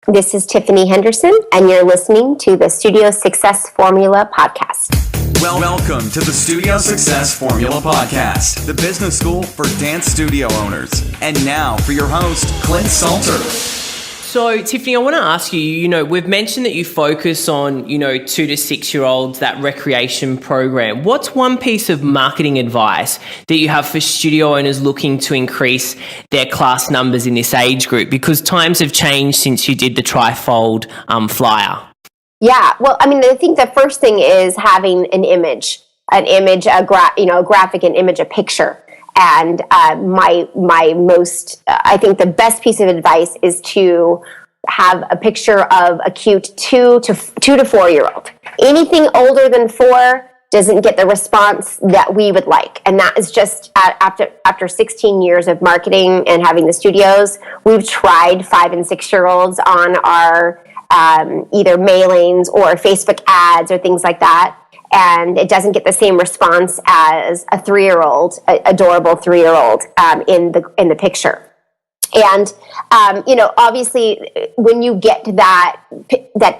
This is Tiffany Henderson, and you're listening to the Studio Success Formula podcast. Welcome to the Studio Success Formula podcast, the business school for dance studio owners. And now for your host, Clint Salter. So, Tiffany, I want to ask you, we've mentioned that you focus on, 2 to 6 year olds, that recreation program. What's one piece of marketing advice that you have for studio owners looking to increase their class numbers in this age group? Because times have changed since you did the trifold flyer. Yeah, well, I think the first thing is having a graphic, an image, a picture. And I think the best piece of advice is to have a picture of a cute 2 to 4 year old. Anything older than 4 doesn't get the response that we would like. And that is just after 16 years of marketing and having the studios, we've tried 5 and 6 year olds on our either mailings or Facebook ads or things like that. And it doesn't get the same response as a 3-year-old, adorable 3-year-old in the picture. And obviously, when you get that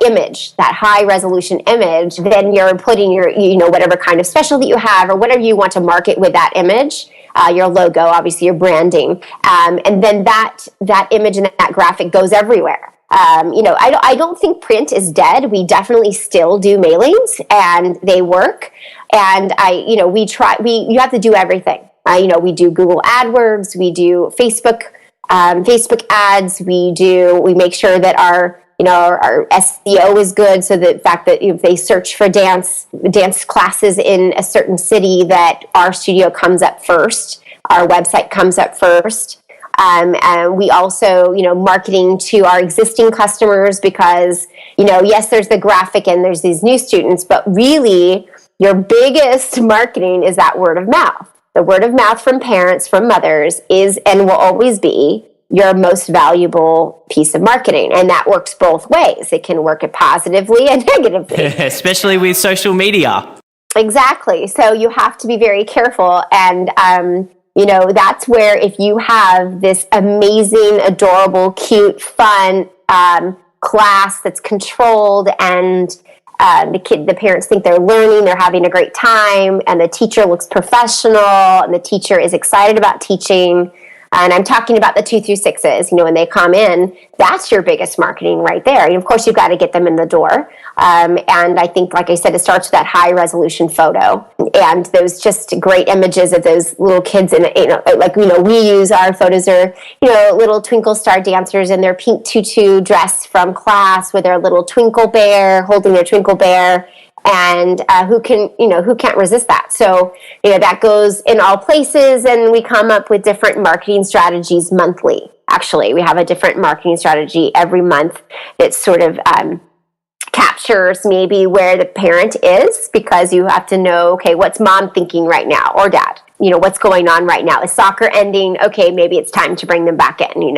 image, that high resolution image, then you're putting your whatever kind of special that you have or whatever you want to market with that image. Your logo, obviously your branding, and then that image and that graphic goes everywhere. I don't think print is dead. We definitely still do mailings and they work. And you have to do everything. We do Google AdWords, we do Facebook ads, we make sure that our SEO is good. So the fact that if they search for dance classes in a certain city, that our studio comes up first, our website comes up first. And we also, marketing to our existing customers because, yes, there's the graphic and there's these new students, but really your biggest marketing is that word of mouth. The word of mouth from parents, from mothers is and will always be your most valuable piece of marketing. And that works both ways. It can work it positively and negatively. Especially with social media. Exactly. So you have to be very careful. And, that's where if you have this amazing, adorable, cute, fun class that's controlled and the parents think they're learning, they're having a great time, and the teacher looks professional, and the teacher is excited about teaching. And I'm talking about the 2 through 6s, when they come in, that's your biggest marketing right there. And of course, you've got to get them in the door. And I think, like I said, it starts with that high resolution photo and those just great images of those little kids. And, we use our photos are, little twinkle star dancers in their pink tutu dress from class with their little twinkle bear, holding their twinkle bear. And who can't resist that? So, that goes in all places, and we come up with different marketing strategies monthly. Actually, we have a different marketing strategy every month that sort of captures maybe where the parent is, because you have to know, okay, what's mom thinking right now, or dad? What's going on right now? Is soccer ending? Okay, maybe it's time to bring them back in,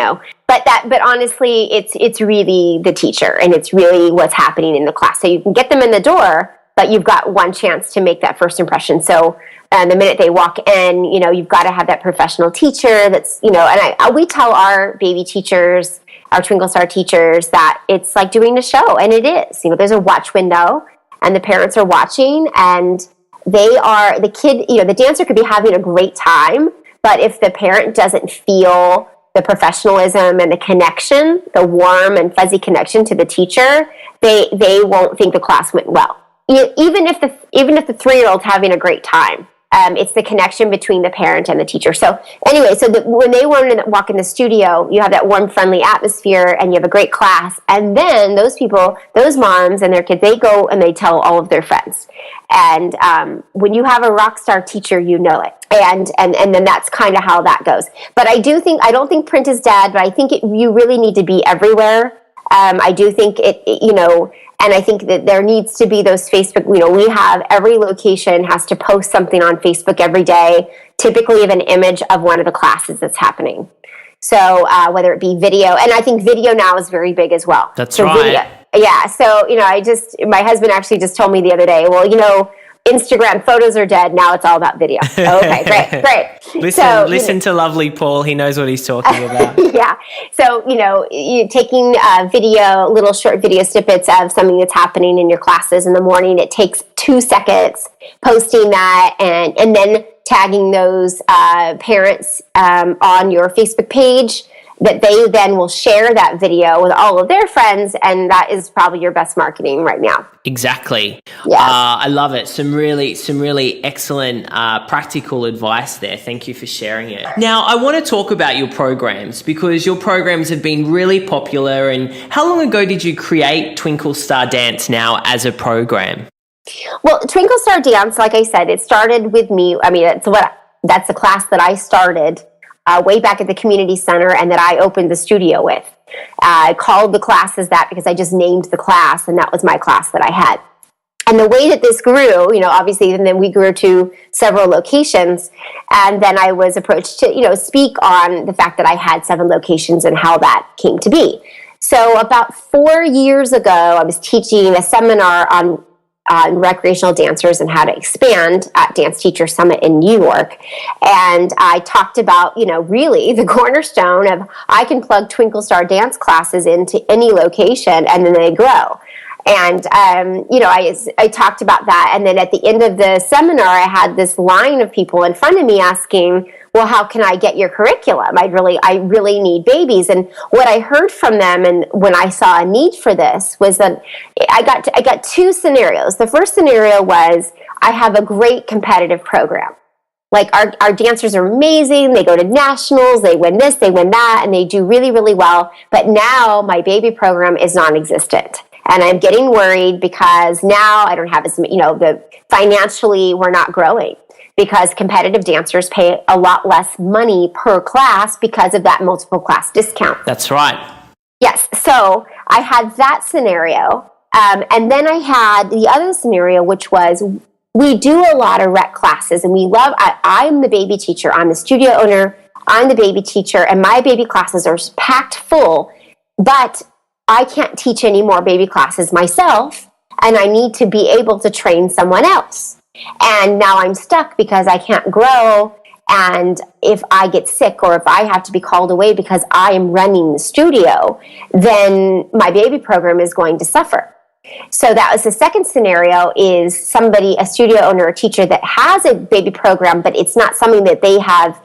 But honestly, it's really the teacher, and it's really what's happening in the class. So you can get them in the door, but you've got one chance to make that first impression. So the minute they walk in, you've got to have that professional teacher that's, and we tell our baby teachers, our Twinkle Star teachers, that it's like doing a show, and it is. There's a watch window, and the parents are watching, and the dancer could be having a great time, but if the parent doesn't feel the professionalism and the connection, the warm and fuzzy connection to the teacher, they won't think the class went well. Even if the 3-year-old's having a great time, it's the connection between the parent and the teacher. So anyway, when they want to walk in the studio, you have that warm, friendly atmosphere, and you have a great class. And then those moms and their kids, they go and they tell all of their friends. And when you have a rock star teacher, you know it. And then that's kind of how that goes. But I don't think print is dead, but I think you really need to be everywhere. I do think and I think that there needs to be those Facebook, we have every location has to post something on Facebook every day, typically of an image of one of the classes that's happening. So whether it be video, and I think video now is very big as well. That's right. Video, yeah. So, my husband actually just told me the other day, well, Instagram photos are dead. Now it's all about video. Okay, great. Listen to lovely Paul. He knows what he's talking about. Yeah. So, you're taking little short video snippets of something that's happening in your classes in the morning. It takes 2 seconds, posting that and then tagging those parents on your Facebook page, that they then will share that video with all of their friends, and that is probably your best marketing right now. Exactly. Yeah. I love it. Some really excellent practical advice there. Thank you for sharing it. Now, I want to talk about your programs, because your programs have been really popular. And how long ago did you create Twinkle Star Dance now as a program? Well, Twinkle Star Dance, like I said, it started with me. I mean, that's a class that I started way back at the community center, and that I opened the studio with. I called the classes that because I just named the class, and that was my class that I had. And the way that this grew, obviously, and then we grew to several locations, and then I was approached to, speak on the fact that I had 7 locations and how that came to be. So about 4 years ago, I was teaching a seminar on recreational dancers and how to expand at Dance Teacher Summit in New York. And I talked about, really the cornerstone of I can plug Twinkle Star dance classes into any location and then they grow. And, I talked about that. And then at the end of the seminar, I had this line of people in front of me asking, well, how can I get your curriculum? I really need babies. And what I heard from them, and when I saw a need for this, was that I got 2 scenarios. The first scenario was, I have a great competitive program. Like our dancers are amazing. They go to nationals, they win this, they win that, and they do really, really well. But now my baby program is non-existent. And I'm getting worried because now I don't have as, financially we're not growing, because competitive dancers pay a lot less money per class because of that multiple class discount. That's right. Yes. So I had that scenario. And then I had the other scenario, which was, we do a lot of rec classes, and I'm the baby teacher. I'm the studio owner. I'm the baby teacher, and my baby classes are packed full, but I can't teach any more baby classes myself, and I need to be able to train someone else. And now I'm stuck because I can't grow, and if I get sick or if I have to be called away because I am running the studio, then my baby program is going to suffer. So that was the second scenario, is a studio owner or teacher that has a baby program, but it's not something that they have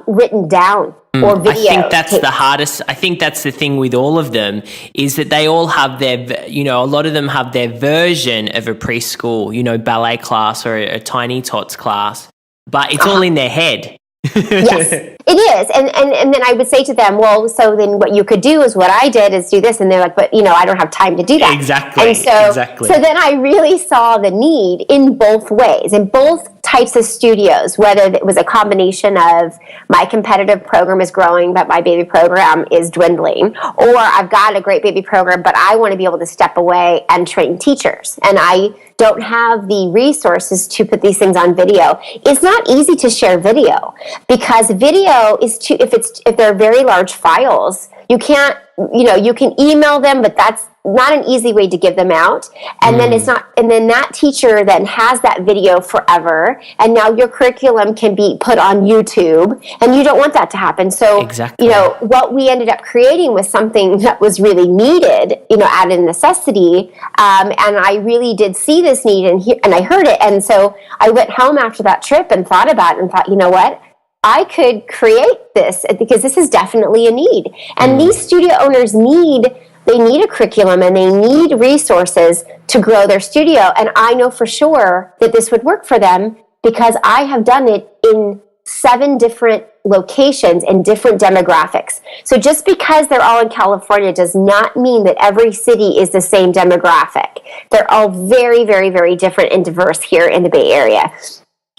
written down or video. I think that's the hardest. I think that's the thing with all of them, is that they all have their, a lot of them have their version of a preschool, ballet class or a tiny tots class, but it's all in their head. Yes, it is. And then I would say to them, well, so then what you could do is what I did is do this. And they're like, but, I don't have time to do that. Exactly. And so then I really saw the need in both ways, in both types of studios, whether it was a combination of my competitive program is growing, but my baby program is dwindling, or I've got a great baby program, but I want to be able to step away and train teachers. And I don't have the resources to put these things on video. It's not easy to share video, because video is if they're very large files, you can't, you can email them, but that's not an easy way to give them out. And then then that teacher then has that video forever. And now your curriculum can be put on YouTube, and you don't want that to happen. So, exactly. What we ended up creating was something that was really needed, out of necessity. And I really did see this need, and I heard it. And so I went home after that trip and thought about it and thought, you know what? I could create this, because this is definitely a need. And these studio owners need a curriculum, and they need resources to grow their studio. And I know for sure that this would work for them, because I have done it in 7 different locations and different demographics. So just because they're all in California does not mean that every city is the same demographic. They're all very, very, very different and diverse here in the Bay Area.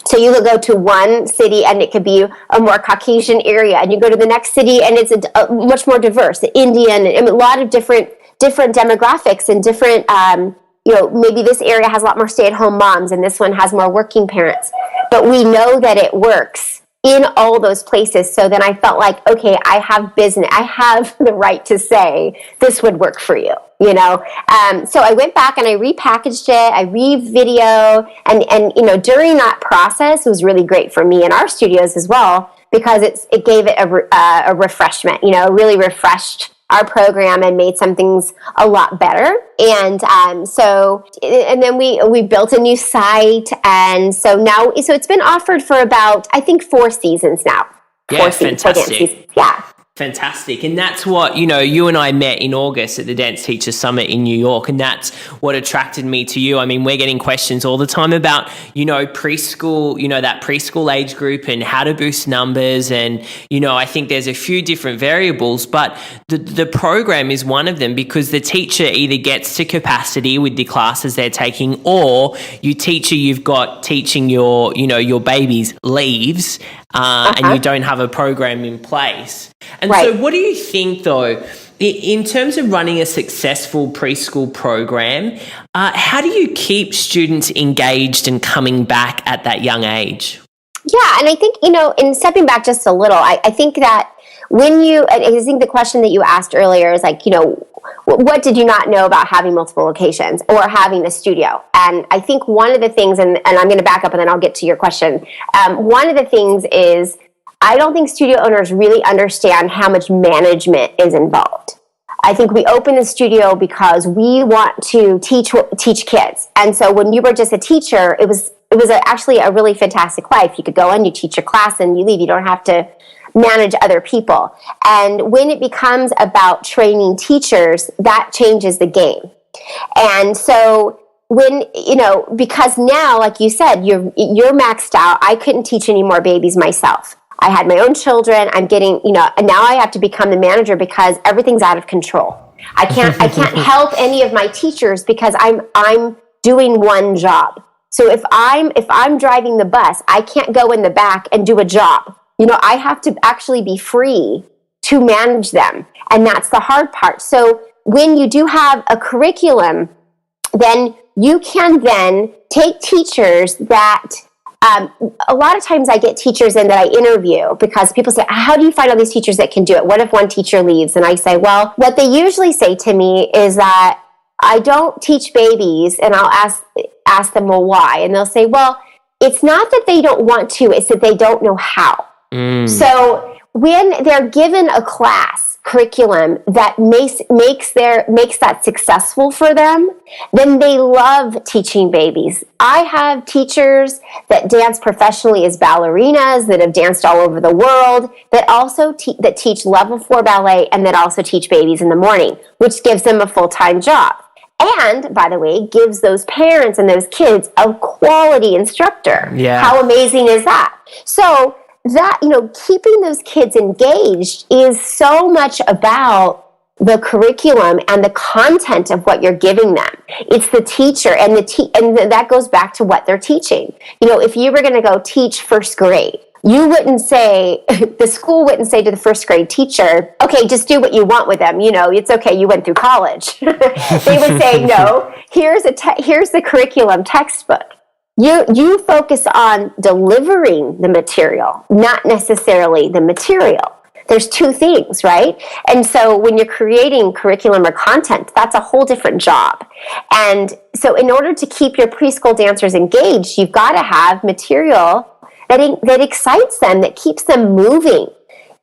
So you could go to one city and it could be a more Caucasian area, and you go to the next city and it's a much more diverse, Indian, and a lot of different demographics and different, maybe this area has a lot more stay-at-home moms and this one has more working parents. But we know that it works in all those places. So then I felt like, okay, I have the right to say this would work for you. So I went back and I repackaged it, I re-video, and during that process, it was really great for me and our studios as well, because it gave it a refreshment, really refreshed our program and made some things a lot better. And then we built a new site. And so it's been offered for about, I think, 4 seasons now. Yeah, fantastic. Yeah. Fantastic. And that's what, you and I met in August at the Dance Teacher Summit in New York. And that's what attracted me to you. I mean, we're getting questions all the time about, preschool, that preschool age group and how to boost numbers. And, I think there's a few different variables, but the program is one of them, because the teacher either gets to capacity with the classes they're taking, or you've got teaching your babies leaves, and you don't have a program in place. And right. So what do you think, though, in terms of running a successful preschool program, how do you keep students engaged and coming back at that young age? Yeah, and I think, in stepping back just a little, I think that I think the question that you asked earlier is like, what did you not know about having multiple locations or having a studio? And I think one of the things, and I'm going to back up and then I'll get to your question. One of the things is, I don't think studio owners really understand how much management is involved. I think we open the studio because we want to teach kids. And so when you were just a teacher, it was actually a really fantastic life. You could go in, you teach your class, and you leave. You don't have to manage other people. And when it becomes about training teachers, that changes the game. And so because now, like you said, you're maxed out. I couldn't teach any more babies myself. I had my own children. I'm getting, and now I have to become the manager because everything's out of control. I can't help any of my teachers because I'm doing one job. So if I'm driving the bus, I can't go in the back and do a job. I have to actually be free to manage them. And that's the hard part. So when you do have a curriculum, then you can then take teachers that, a lot of times I get teachers in that I interview because people say, how do you find all these teachers that can do it? What if one teacher leaves? And I say, well, what they usually say to me is that I don't teach babies, and I'll ask them, well, why? And they'll say, well, it's not that they don't want to, it's that they don't know how. So when they're given a class curriculum that makes that successful for them, then they love teaching babies. I have teachers that dance professionally as ballerinas, that have danced all over the world, that also that teach level 4 ballet, and that also teach babies in the morning, which gives them a full-time job. And, by the way, gives those parents and those kids a quality instructor. Yeah. How amazing is that? So that, keeping those kids engaged is so much about the curriculum and the content of what you're giving them. It's the teacher, and that goes back to what they're teaching. If you were going to go teach first grade, you wouldn't say, the school wouldn't say to the first grade teacher, okay, just do what you want with them. It's okay, you went through college. They would say, no, here's the curriculum textbook. You focus on delivering the material, not necessarily the material. There's two things, right? And so when you're creating curriculum or content, that's a whole different job. And so in order to keep your preschool dancers engaged, you've got to have material that excites them, that keeps them moving.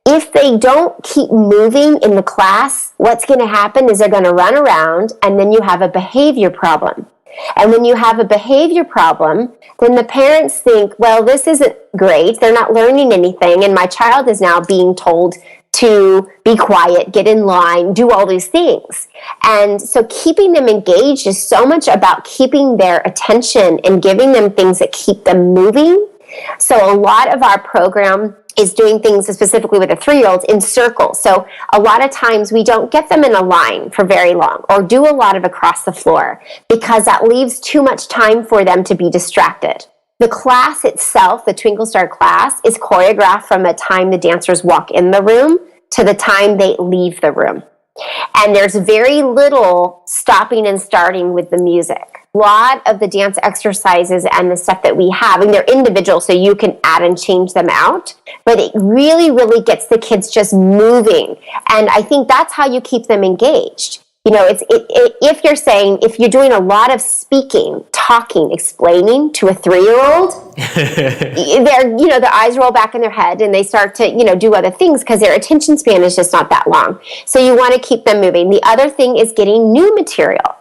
If they don't keep moving in the class, what's going to happen is they're going to run around, and then you have a behavior problem. And when you have a behavior problem, then the parents think, well, this isn't great. They're not learning anything. And my child is now being told to be quiet, get in line, do all these things. And so keeping them engaged is so much about keeping their attention and giving them things that keep them moving. So a lot of our program is doing things specifically with the 3-year-olds in circles. So a lot of times we don't get them in a line for very long or do a lot of across the floor because that leaves too much time for them to be distracted. The class itself, the Twinkle Star class, is choreographed from the time the dancers walk in the room to the time they leave the room. And there's very little stopping and starting with the music. A lot of the dance exercises and the stuff that we have, and they're individual, so you can add and change them out, but it really, really gets the kids just moving. And I think that's how you keep them engaged. if you're saying, if you're doing a lot of speaking, talking, explaining to a 3-year-old, their eyes roll back in their head and they start to, do other things because their attention span is just not that long. So you want to keep them moving. The other thing is getting new material,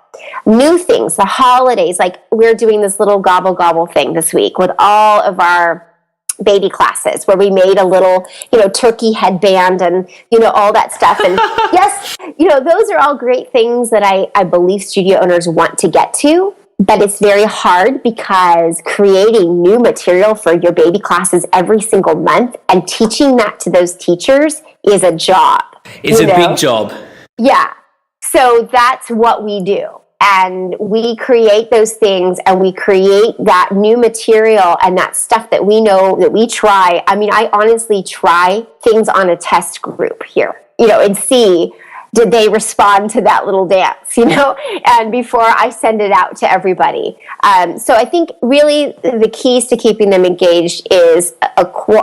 new things, the holidays. Like we're doing this little gobble gobble thing this week with all of our baby classes where we made a little, turkey headband and, all that stuff. And yes, those are all great things that I believe studio owners want to get to, but it's very hard because creating new material for your baby classes every single month and teaching that to those teachers is a job. It's a big job. Yeah. So that's what we do. And we create those things and we create that new material and that stuff that we know that we try. I mean, I honestly try things on a test group here, and see, did they respond to that little dance, and before I send it out to everybody. So I think really the keys to keeping them engaged is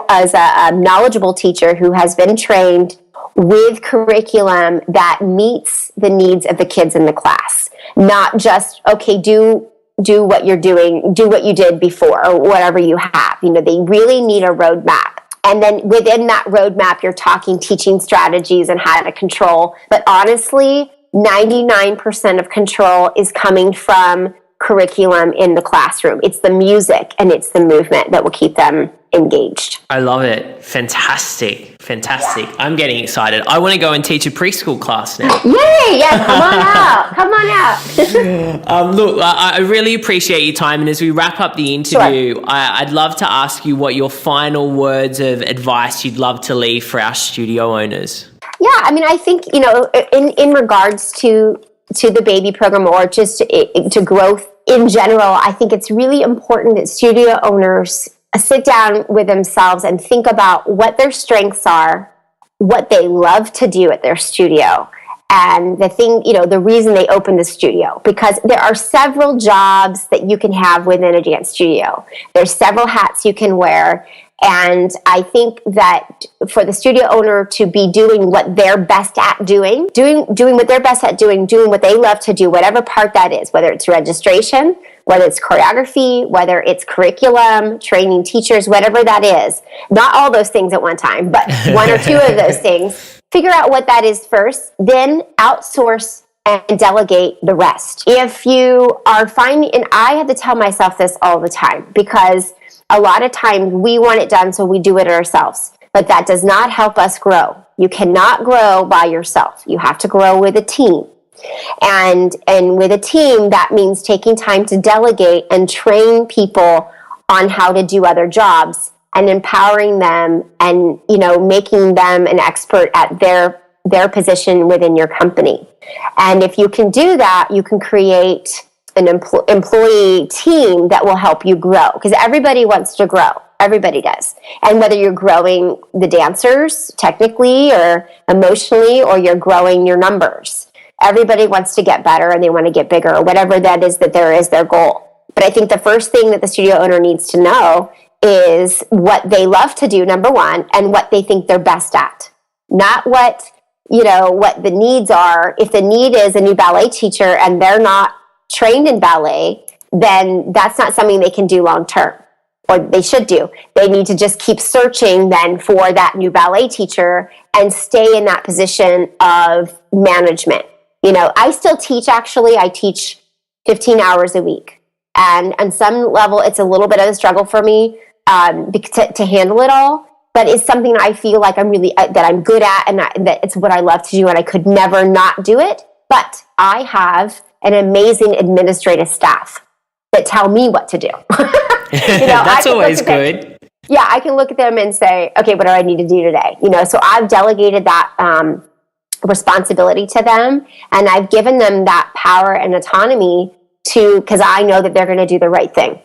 as a knowledgeable teacher who has been trained with curriculum that meets the needs of the kids in the class. Not just, okay, do what you're doing, do what you did before, or whatever you have. They really need a roadmap. And then within that roadmap, you're talking teaching strategies and how to control. But honestly, 99% of control is coming from curriculum in the classroom. It's the music and it's the movement that will keep them engaged. I love it. Fantastic. Yeah. I'm getting excited. I want to go and teach a preschool class now. Yay! Yeah, come on out. Look, I really appreciate your time. And as we wrap up the interview, sure. I'd love to ask you what your final words of advice you'd love to leave for our studio owners. Yeah, I mean, I think, in regards to the baby program or just to growth in general, I think it's really important that studio owners sit down with themselves and think about what their strengths are, what they love to do at their studio, and the reason they open the studio. Because there are several jobs that you can have within a dance studio. There's several hats you can wear. And I think that for the studio owner to be doing what they're best at doing what they're best at doing what they love to do, whatever part that is, whether it's registration, whether it's choreography, whether it's curriculum, training teachers, whatever that is. Not all those things at one time, but one or two of those things. Figure out what that is first, then outsource and delegate the rest. If you are finding, and I have to tell myself this all the time, because a lot of times we want it done, so we do it ourselves. But that does not help us grow. You cannot grow by yourself. You have to grow with a team. And with a team, that means taking time to delegate and train people on how to do other jobs and empowering them and, making them an expert at their position within your company. And if you can do that, you can create an employee team that will help you grow, because everybody wants to grow. Everybody does. And whether you're growing the dancers technically or emotionally, or you're growing your numbers, everybody wants to get better and they want to get bigger, or whatever that is their goal. But I think the first thing that the studio owner needs to know is what they love to do, number one, and what they think they're best at. Not what the needs are. If the need is a new ballet teacher and they're not trained in ballet, then that's not something they can do long term, or they should do. They need to just keep searching then for that new ballet teacher and stay in that position of management. I still teach, actually. I teach 15 hours a week. And on some level, it's a little bit of a struggle for me to handle it all. But it's something I feel like I'm good at, and that it's what I love to do, and I could never not do it. But I have an amazing administrative staff that tell me what to do. That's always good. Yeah, I can look at them and say, okay, what do I need to do today? So I've delegated that responsibility to them, and I've given them that power and autonomy because I know that they're going to do the right thing.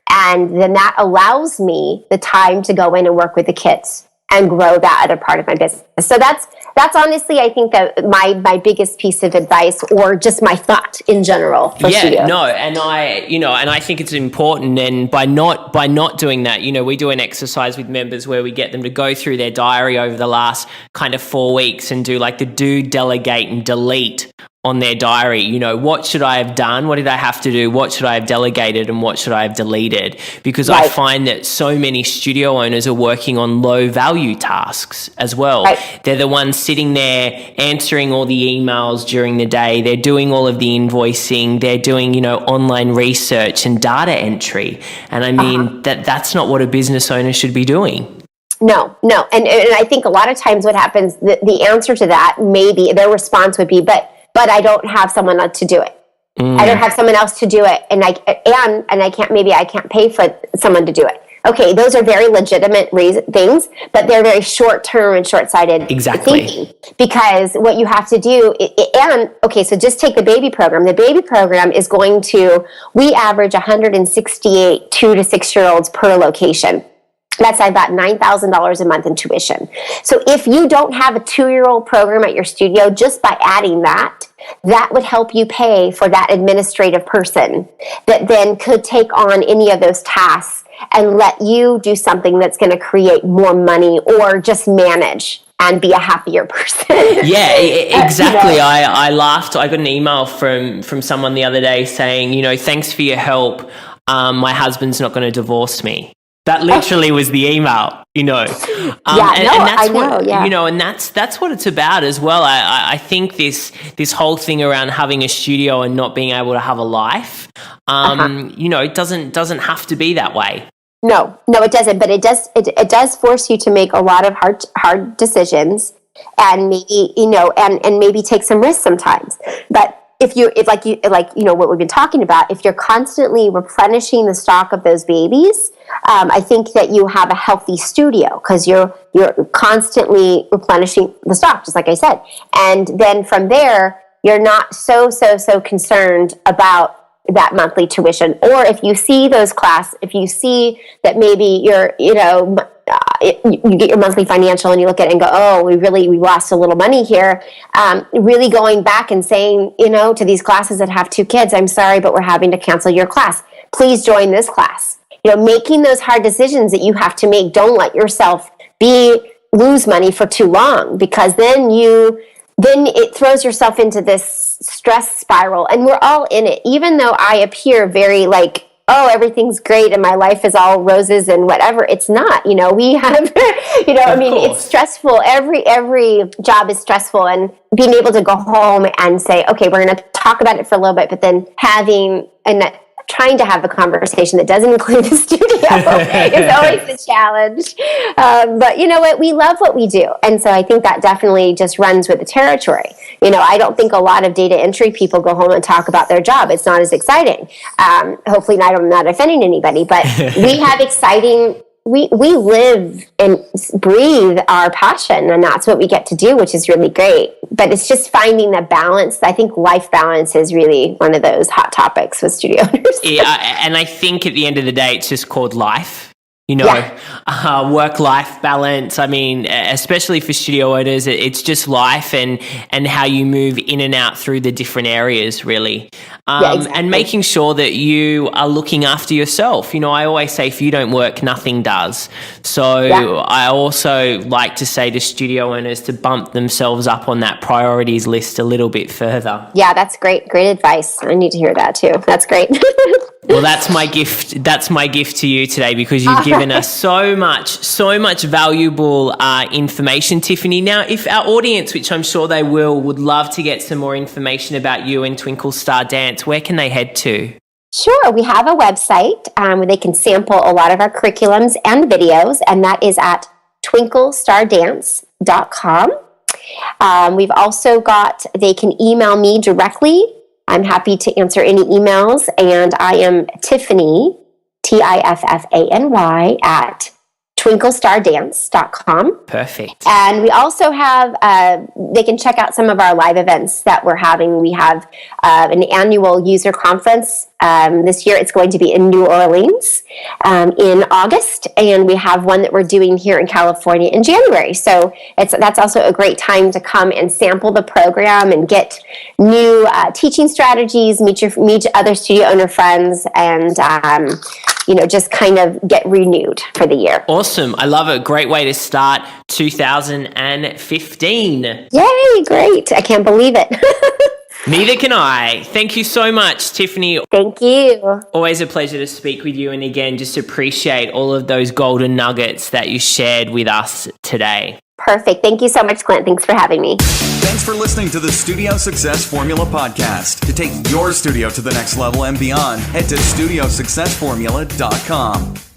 And then that allows me the time to go in and work with the kids and grow that other part of my business. So that's honestly, I think, that my biggest piece of advice, or just my thought in general for studio. And I think it's important. And by not doing that, we do an exercise with members where we get them to go through their diary over the last kind of 4 weeks and do like the do, delegate, and delete on their diary, you know, what should I have done? What did I have to do? What should I have delegated? And what should I have deleted? Because I find that so many studio owners are working on low value tasks as well. They're the ones sitting there answering all the emails during the day. They're doing all of the invoicing. They're doing, you know, online research and data entry. And I mean, that's not what a business owner should be doing. No. And I think a lot of times what happens, the answer to that, maybe their response would be, but I don't have someone else to do it. I don't have someone else to do it. And I can't pay for someone to do it. Okay, those are very legitimate things, but they're very short-term and short-sighted thinking. Because what you have to do, so just take the baby program. The baby program is we average 168 2 to 6-year-olds per location. That's about $9,000 a month in tuition. So if you don't have a 2-year-old program at your studio, just by adding that would help you pay for that administrative person that then could take on any of those tasks and let you do something that's going to create more money or just manage and be a happier person. Yeah, exactly. You know? I laughed. I got an email from someone the other day saying, you know, thanks for your help. My husband's not going to divorce me. That literally was the email, you know. And that's what it's about as well. I think this whole thing around having a studio and not being able to have a life, you know, it doesn't have to be that way. No, it doesn't. But it does force you to make a lot of hard decisions, and maybe, you know, and maybe take some risks sometimes. But if what we've been talking about, if you're constantly replenishing the stock of those babies, I think that you have a healthy studio because you're constantly replenishing the stock, just like I said. And then from there, you're not so concerned about that monthly tuition. Or if you see if you see that maybe you get your monthly financial and you look at it and go, oh, we lost a little money here. Really going back and saying, you know, to these classes that have 2 kids, I'm sorry, but we're having to cancel your class. Please join this class. You know, making those hard decisions that you have to make. Don't let yourself lose money for too long, because then it throws yourself into this stress spiral, and we're all in it. Even though I appear very like, oh, everything's great and my life is all roses and whatever, it's not. You know, we have, you know, it's stressful. Every job is stressful, and being able to go home and say, okay, we're going to talk about it for a little bit, but then trying to have a conversation that doesn't include the studio is always a challenge. But you know what? We love what we do. And so I think that definitely just runs with the territory. You know, I don't think a lot of data entry people go home and talk about their job. It's not as exciting. Hopefully I'm not offending anybody, but we have exciting... We live and breathe our passion, and that's what we get to do, which is really great. But it's just finding the balance. I think life balance is really one of those hot topics with studio owners. Yeah, and I think at the end of the day, it's just called life. You know, work-life balance. I mean, especially for studio owners, it's just life and how you move in and out through the different areas, really. Exactly. And making sure that you are looking after yourself. You know, I always say if you don't work, nothing does. So I also like to say to studio owners to bump themselves up on that priorities list a little bit further. Yeah, that's great. Great advice. I need to hear that too. That's great. Well, that's my gift. That's my gift to you today, because you've given us so much valuable information, Tiffany. Now, if our audience, which I'm sure they will, would love to get some more information about you and Twinkle Star Dance, where can they head to? Sure. We have a website where they can sample a lot of our curriculums and videos, and that is at twinklestardance.com. We've also they can email me directly. I'm happy to answer any emails, and I am Tiffany, Tiffany, at twinklestardance.com. Perfect. And we also have, they can check out some of our live events that we're having. We have an annual user conference. This year it's going to be in New Orleans in August, and we have one that we're doing here in California in January. So that's also a great time to come and sample the program and get new teaching strategies, meet other studio owner friends, and just kind of get renewed for the year. Awesome. I love it. Great way to start 2015. Yay, great. I can't believe it. Neither can I. Thank you so much, Tiffany. Thank you. Always a pleasure to speak with you. And again, just appreciate all of those golden nuggets that you shared with us today. Perfect. Thank you so much, Clint. Thanks for having me. Thanks for listening to the Studio Success Formula podcast. To take your studio to the next level and beyond, head to studiosuccessformula.com.